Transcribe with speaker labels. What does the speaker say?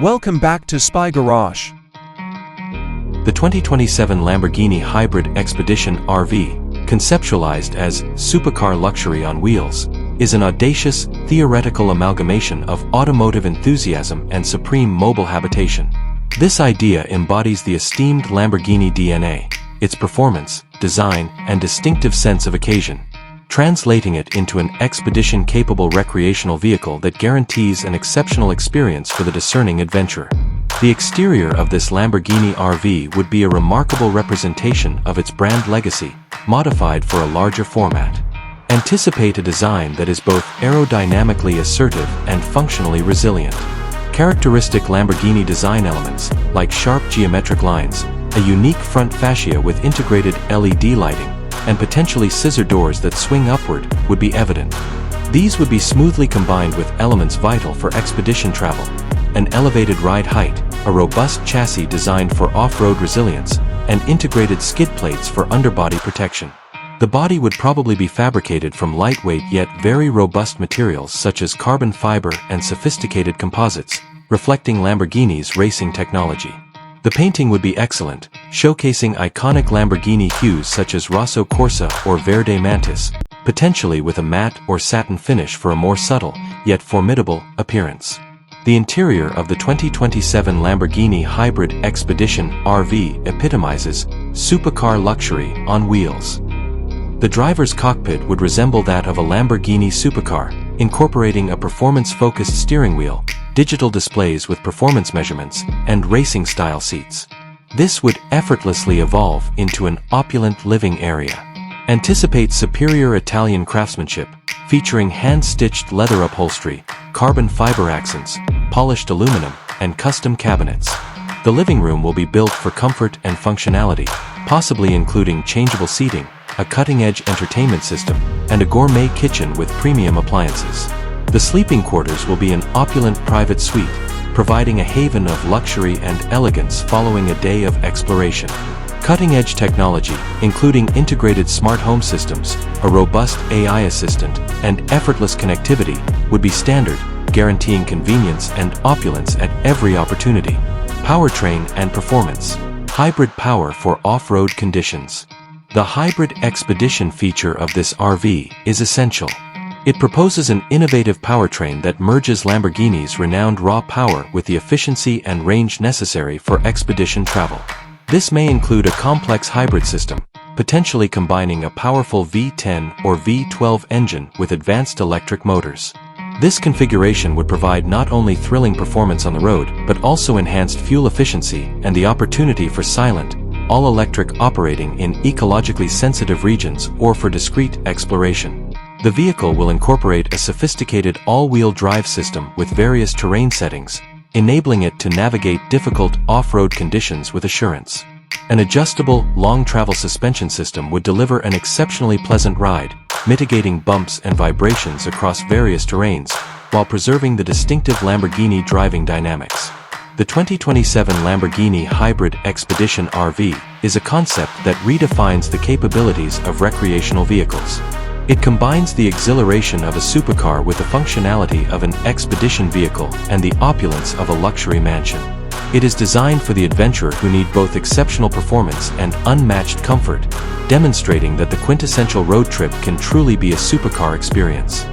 Speaker 1: Welcome back to Spy Garage.
Speaker 2: The 2027 Lamborghini Hybrid Expedition RV, conceptualized as supercar luxury on wheels, is an audacious, theoretical amalgamation of automotive enthusiasm and supreme mobile habitation. This idea embodies the esteemed Lamborghini DNA, its performance, design, and distinctive sense of occasion, translating it into an expedition-capable recreational vehicle that guarantees an exceptional experience for the discerning adventurer. The exterior of this Lamborghini RV would be a remarkable representation of its brand legacy, modified for a larger format. Anticipate a design that is both aerodynamically assertive and functionally resilient. Characteristic Lamborghini design elements, like sharp geometric lines, a unique front fascia with integrated LED lighting, and potentially scissor doors that swing upward, would be evident. These would be smoothly combined with elements vital for expedition travel: an elevated ride height, a robust chassis designed for off-road resilience, and integrated skid plates for underbody protection. The body would probably be fabricated from lightweight yet very robust materials such as carbon fiber and sophisticated composites, reflecting Lamborghini's racing technology. The painting would be excellent, showcasing iconic Lamborghini hues such as Rosso Corsa or Verde Mantis, potentially with a matte or satin finish for a more subtle, yet formidable, appearance. The interior of the 2027 Lamborghini Hybrid Expedition RV epitomizes supercar luxury on wheels. The driver's cockpit would resemble that of a Lamborghini supercar, incorporating a performance-focused steering wheel, digital displays with performance measurements, and racing-style seats. This would effortlessly evolve into an opulent living area. Anticipate superior Italian craftsmanship, featuring hand-stitched leather upholstery, carbon fiber accents, polished aluminum, and custom cabinets. The living room will be built for comfort and functionality, possibly including changeable seating, a cutting-edge entertainment system, and a gourmet kitchen with premium appliances. The sleeping quarters will be an opulent private suite, providing a haven of luxury and elegance following a day of exploration. Cutting-edge technology, including integrated smart home systems, a robust AI assistant, and effortless connectivity, would be standard, guaranteeing convenience and opulence at every opportunity. Powertrain and performance. Hybrid power for off-road conditions. The Hybrid Expedition feature of this RV is essential. It proposes an innovative powertrain that merges Lamborghini's renowned raw power with the efficiency and range necessary for expedition travel. This may include a complex hybrid system, potentially combining a powerful V10 or V12 engine with advanced electric motors. This configuration would provide not only thrilling performance on the road, but also enhanced fuel efficiency and the opportunity for silent, all-electric operating in ecologically sensitive regions or for discreet exploration. The vehicle will incorporate a sophisticated all-wheel drive system with various terrain settings, enabling it to navigate difficult off-road conditions with assurance. An adjustable, long-travel suspension system would deliver an exceptionally pleasant ride, mitigating bumps and vibrations across various terrains, while preserving the distinctive Lamborghini driving dynamics. The 2027 Lamborghini Hybrid Expedition RV is a concept that redefines the capabilities of recreational vehicles. It combines the exhilaration of a supercar with the functionality of an expedition vehicle and the opulence of a luxury mansion. It is designed for the adventurer who need both exceptional performance and unmatched comfort, demonstrating that the quintessential road trip can truly be a supercar experience.